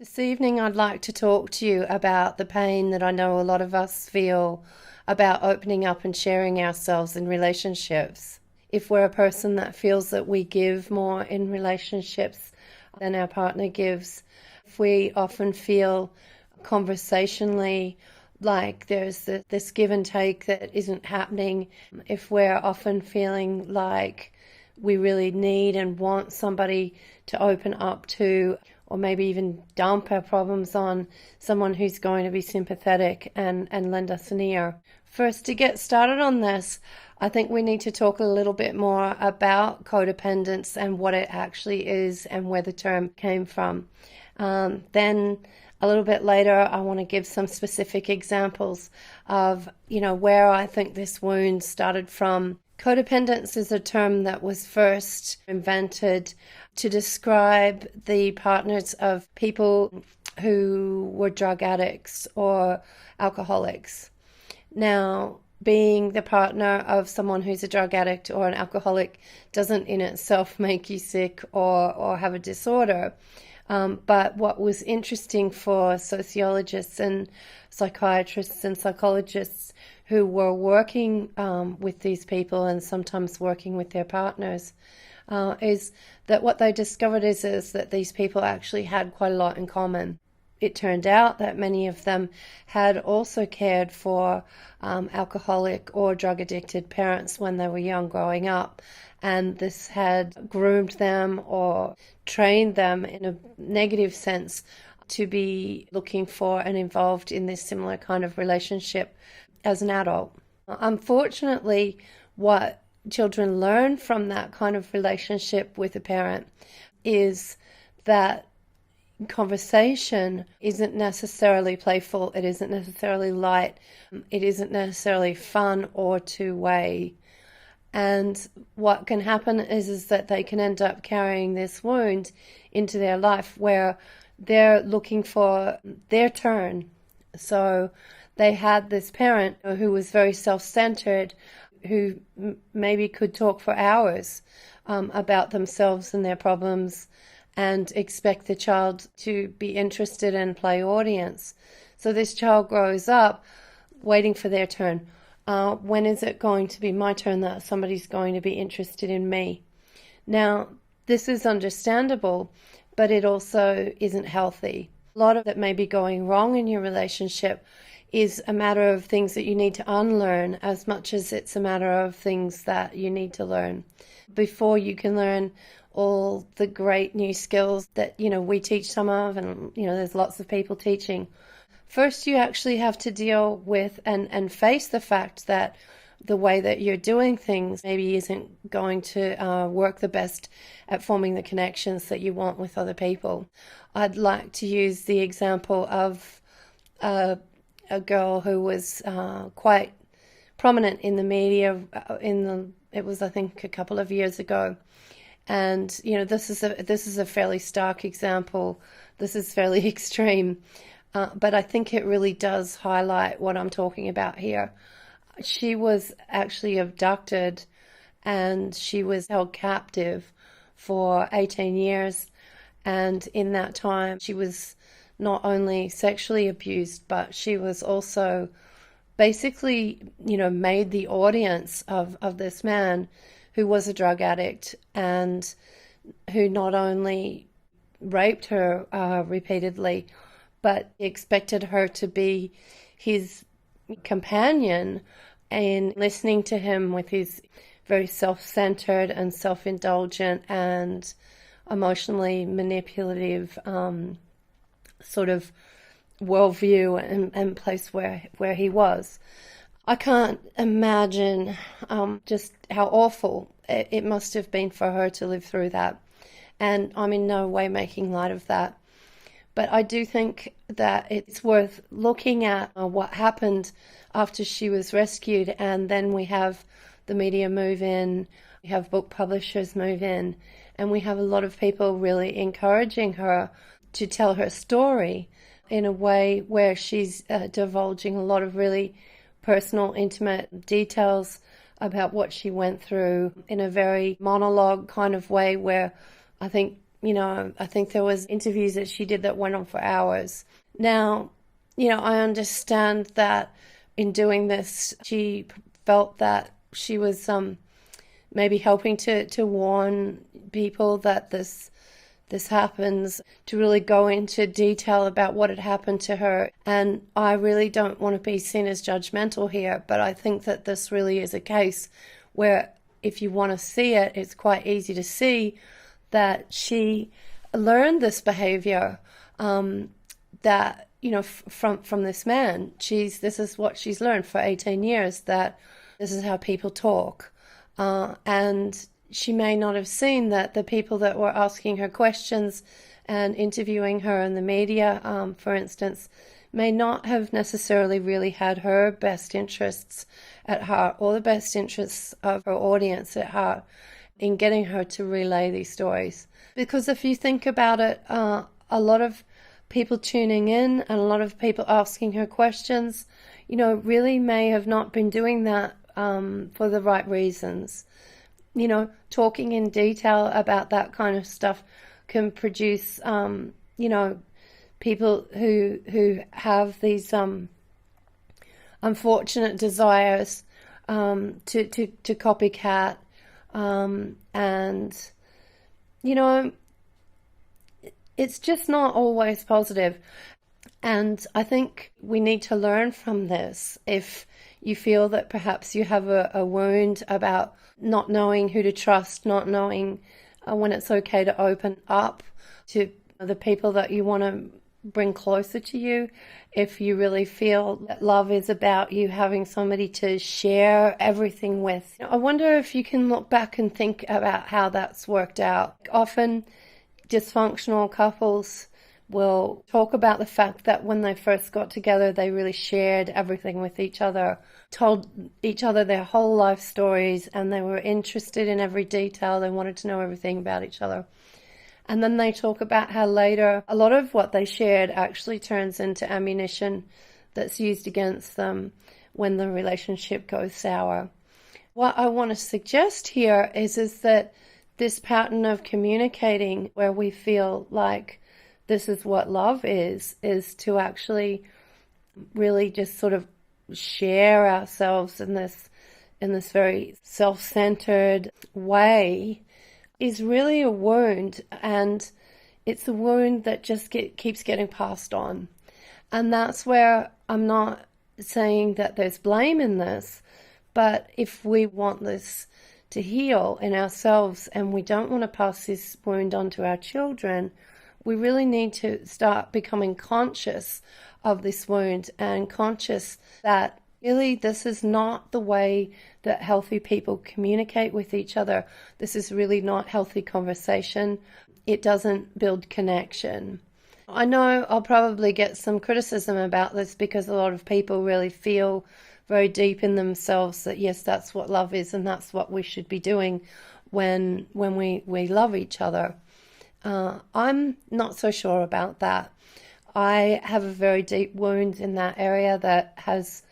This evening, I'd like to talk to you about the pain that I know a lot of us feel about opening up and sharing ourselves in relationships. If we're a person that feels that we give more in relationships than our partner gives, if we often feel conversationally like there's this give and take that isn't happening, if we're often feeling like we really need and want somebody to open up to, or maybe even dump our problems on someone who's going to be sympathetic and lend us an ear. First, to get started on this, I think we need to talk a little bit more about codependence and what it actually is and where the term came from. Then a little bit later, I want to give some specific examples of, where I think this wound started from. Codependence is a term that was first invented to describe the partners of people who were drug addicts or alcoholics. Now, being the partner of someone who's a drug addict or an alcoholic doesn't in itself make you sick or have a disorder. But what was interesting for sociologists and psychiatrists and psychologists who were working with these people and sometimes working with their partners is that what they discovered is that these people actually had quite a lot in common. It turned out that many of them had also cared for alcoholic or drug addicted parents when they were young growing up, and this had groomed them or trained them in a negative sense to be looking for and involved in this similar kind of relationship as an adult. Unfortunately, what children learn from that kind of relationship with a parent is that conversation isn't necessarily playful, it isn't necessarily light, it isn't necessarily fun or two-way. And what can happen is that they can end up carrying this wound into their life where they're looking for their turn. So they had this parent who was very self-centered, who maybe could talk for hours about themselves and their problems and expect the child to be interested and play audience. So this child grows up waiting for their turn. When is it going to be my turn that somebody's going to be interested in me? Now, this is understandable, but it also isn't healthy. A lot of that may be going wrong in your relationship is a matter of things that you need to unlearn as much as it's a matter of things that you need to learn before you can learn all the great new skills that, we teach some of, and, there's lots of people teaching. First, you actually have to deal with and face the fact that the way that you're doing things maybe isn't going to work the best at forming the connections that you want with other people. I'd like to use the example of a girl who was quite prominent in the media it was, I think, a couple of years ago. And, this is a fairly stark example. This is fairly extreme. But I think it really does highlight what I'm talking about here. She was actually abducted and she was held captive for 18 years. And in that time, she was not only sexually abused, but she was also basically, made the audience of this man who was a drug addict and who not only raped her repeatedly, but expected her to be his companion in listening to him with his very self-centered and self-indulgent and emotionally manipulative sort of worldview and place where he was. I can't imagine just how awful it must have been for her to live through that. And I'm in no way making light of that. But I do think that it's worth looking at what happened after she was rescued. And then we have the media move in, we have book publishers move in, and we have a lot of people really encouraging her to tell her story in a way where she's divulging a lot of really personal, intimate details about what she went through in a very monologue kind of way where I think I think there was interviews that she did that went on for hours. Now, I understand that in doing this, she felt that she was maybe helping to warn people that this happens, to really go into detail about what had happened to her. And I really don't want to be seen as judgmental here, but I think that this really is a case where if you want to see it, it's quite easy to see that she learned this behavior that, from this man. This is what she's learned for 18 years, that this is how people talk. And she may not have seen that the people that were asking her questions and interviewing her in the media, for instance, may not have necessarily really had her best interests at heart, or the best interests of her audience at heart, in getting her to relay these stories. Because if you think about it, a lot of people tuning in and a lot of people asking her questions, really may have not been doing that for the right reasons. Talking in detail about that kind of stuff can produce, people who have these unfortunate desires to copycat, and it's just not always positive. And I think we need to learn from this. If you feel that perhaps you have a wound about not knowing who to trust, not knowing when it's okay to open up to the people that you want to bring closer to you, if you really feel that love is about you having somebody to share everything with, I wonder if you can look back and think about how that's worked out. Often dysfunctional couples will talk about the fact that when they first got together, they really shared everything with each other, told each other their whole life stories, and they were interested in every detail. They wanted to know everything about each other. And then they talk about how later a lot of what they shared actually turns into ammunition that's used against them when the relationship goes sour. What I want to suggest here is that this pattern of communicating where we feel like this is what love is to actually really just sort of share ourselves in this very self-centered way, is really a wound, and it's a wound that just keeps getting passed on. And that's where I'm not saying that there's blame in this, but if we want this to heal in ourselves and we don't want to pass this wound on to our children, we really need to start becoming conscious of this wound, and conscious that really this is not the way that healthy people communicate with each other. This is really not healthy conversation. It doesn't build connection. I know I'll probably get some criticism about this because a lot of people really feel very deep in themselves that yes, that's what love is and that's what we should be doing when we love each other. I'm not so sure about that. I have a very deep wound in that area that has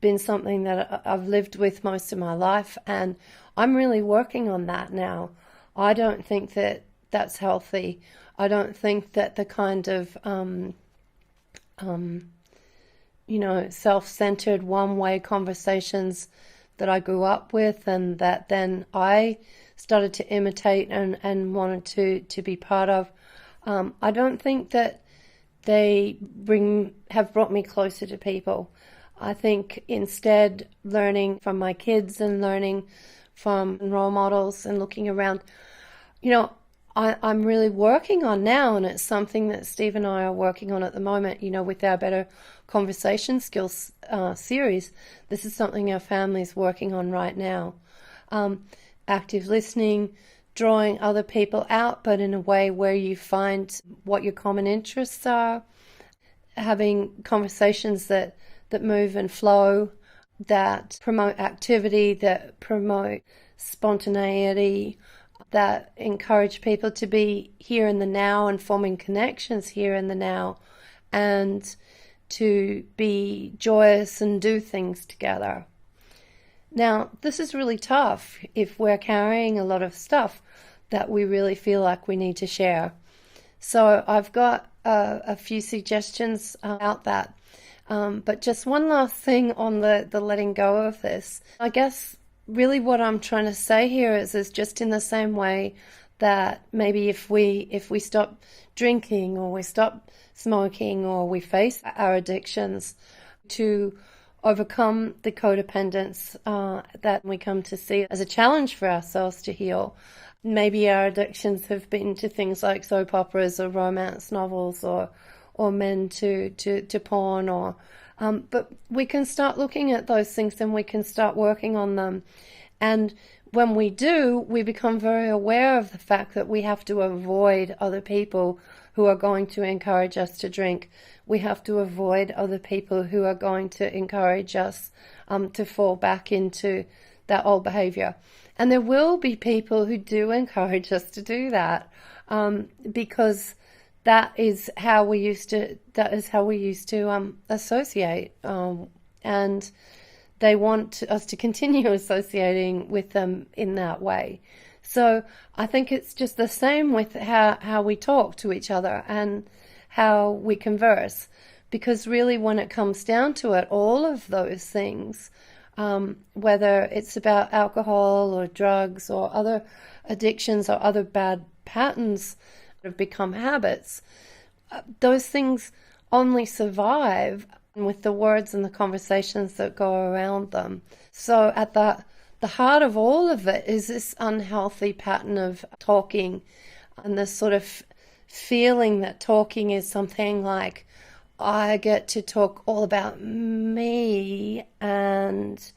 been something that I've lived with most of my life, and I'm really working on that now. I don't think that that's healthy. I don't think that the kind of self-centered one-way conversations that I grew up with and that then I started to imitate and wanted to be part of, I don't think that they have brought me closer to people. I think instead learning from my kids and learning from role models and looking around, I'm really working on now, and it's something that Steve and I are working on at the moment, with our Better Conversation Skills series. This is something our family is working on right now. Active listening, drawing other people out, but in a way where you find what your common interests are, having conversations that move and flow, that promote activity, that promote spontaneity, that encourage people to be here in the now and forming connections here in the now, and to be joyous and do things together. Now, this is really tough if we're carrying a lot of stuff that we really feel like we need to share. So I've got a few suggestions about that. But just one last thing on the letting go of this. I guess really what I'm trying to say here is just in the same way that maybe if we stop drinking, or we stop smoking, or we face our addictions, to overcome the codependence that we come to see as a challenge for ourselves to heal. Maybe our addictions have been to things like soap operas or romance novels, or men to porn, or but we can start looking at those things and we can start working on them. And when we do, we become very aware of the fact that we have to avoid other people who are going to encourage us to drink. We have to avoid other people who are going to encourage us to fall back into that old behavior. And there will be people who do encourage us to do that, because that is how we used to associate, and they want us to continue associating with them in that way. So I think it's just the same with how we talk to each other and how we converse, because really when it comes down to it, all of those things, whether it's about alcohol or drugs or other addictions or other bad patterns that have become habits, those things only survive with the words and the conversations that go around them. So at the heart of all of it is this unhealthy pattern of talking, and this sort of feeling that talking is something like, I get to talk all about me, and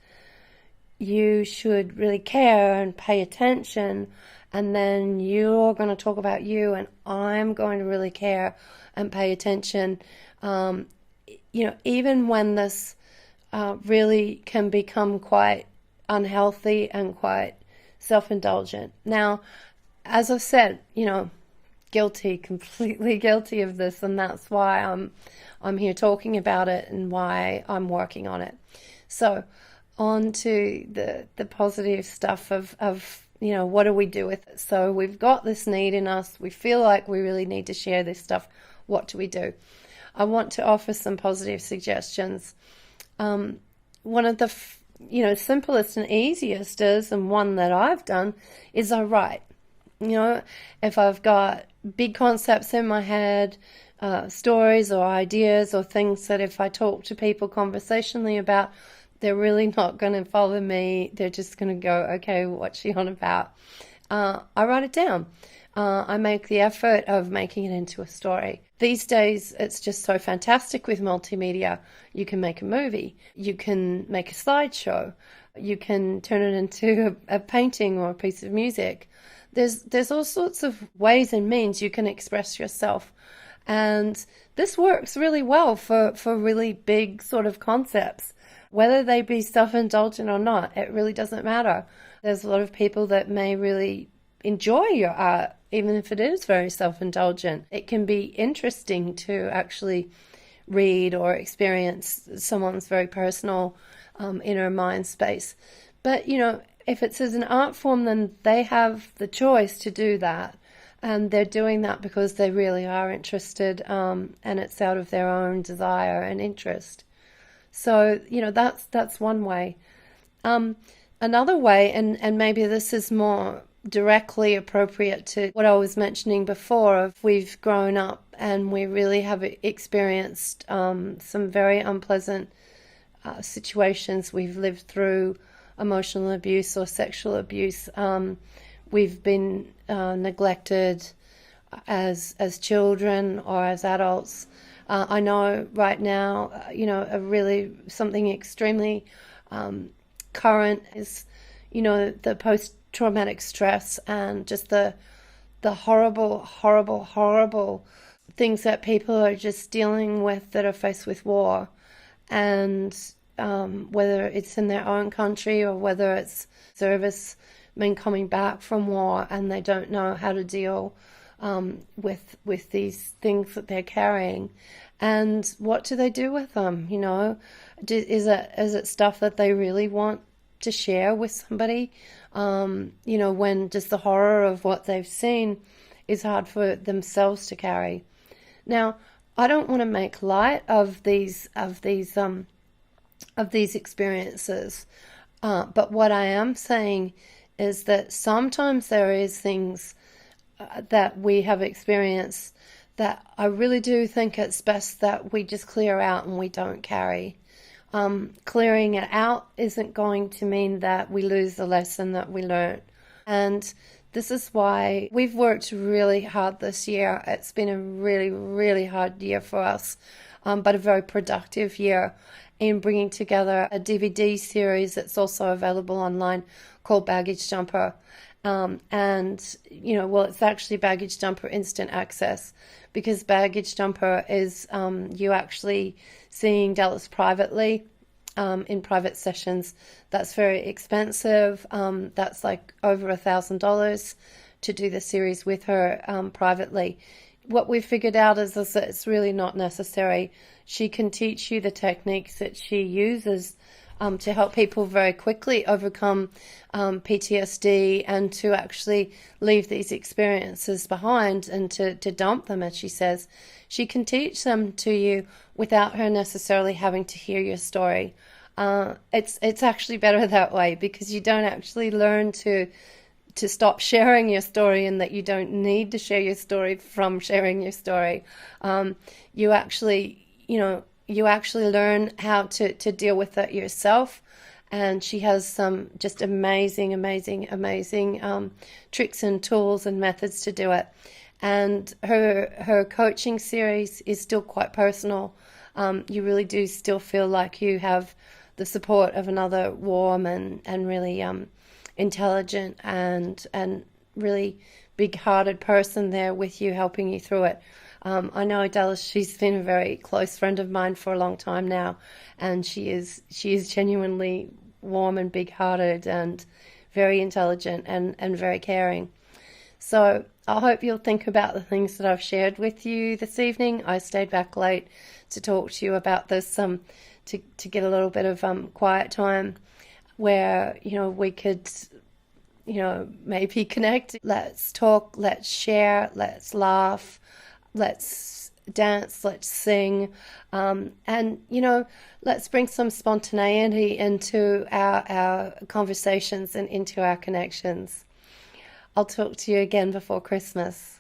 you should really care and pay attention, and then you're going to talk about you, and I'm going to really care and pay attention. Even when this really can become quite unhealthy and quite self-indulgent. Now, as I've said, guilty, completely guilty of this, and that's why I'm here talking about it and why I'm working on it. So on to the positive stuff of what do we do with it? So we've got this need in us. We feel like we really need to share this stuff. What do we do? I want to offer some positive suggestions. One of the simplest and easiest is, and one that I've done, is I write. If I've got big concepts in my head, stories or ideas or things that if I talk to people conversationally about, they're really not going to follow me. They're just going to go, okay, what's she on about? I write it down. I make the effort of making it into a story. These days, it's just so fantastic with multimedia. You can make a movie. You can make a slideshow. You can turn it into a painting or a piece of music. There's all sorts of ways and means you can express yourself. And this works really well for really big sort of concepts. Whether they be self-indulgent or not, it really doesn't matter. There's a lot of people that may really enjoy your art, even if it is very self-indulgent. It can be interesting to actually read or experience someone's very personal inner mind space. But, if it's as an art form, then they have the choice to do that. And they're doing that because they really are interested, and it's out of their own desire and interest. So, that's one way. Another way, and maybe this is more directly appropriate to what I was mentioning before, of we've grown up and we really have experienced some very unpleasant situations. We've lived through emotional abuse or sexual abuse. We've been neglected as children or as adults. I know right now, something extremely current is, the post-traumatic stress and just the horrible, horrible, horrible things that people are just dealing with that are faced with war. And whether it's in their own country or whether it's servicemen coming back from war and they don't know how to deal with these things that they're carrying. And what do they do with them? Is it stuff that they really want to share with somebody, when just the horror of what they've seen is hard for themselves to carry. Now, I don't want to make light of these experiences, but what I am saying is that sometimes there is things that we have experienced that I really do think it's best that we just clear out and we don't carry. Clearing it out isn't going to mean that we lose the lesson that we learned. And this is why we've worked really hard this year. It's been a really, really hard year for us, but a very productive year in bringing together a DVD series that's also available online called Baggage Jumper. It's actually Baggage Jumper Instant Access, because Baggage Jumper is you actually seeing Dallas privately in private sessions. That's very expensive. That's like over $1,000 to do the series with her privately. What we've figured out is that it's really not necessary. She can teach you the techniques that she uses to help people very quickly overcome PTSD and to actually leave these experiences behind and to dump them, as she says. She can teach them to you without her necessarily having to hear your story. It's actually better that way, because you don't actually learn to stop sharing your story, and that you don't need to share your story from sharing your story. You actually learn how to deal with it yourself. And she has some just amazing tricks and tools and methods to do it. And her coaching series is still quite personal. You really do still feel like you have the support of another warm and really intelligent and really big-hearted person there with you, helping you through it. I know Dallas, she's been a very close friend of mine for a long time now, and she is genuinely warm and big-hearted and very intelligent and very caring. So I hope you'll think about the things that I've shared with you this evening. I stayed back late to talk to you about this, to get a little bit of quiet time where, we could, maybe connect. Let's talk, let's share, let's laugh, let's dance, let's sing, and let's bring some spontaneity into our conversations and into our connections. I'll talk to you again before Christmas.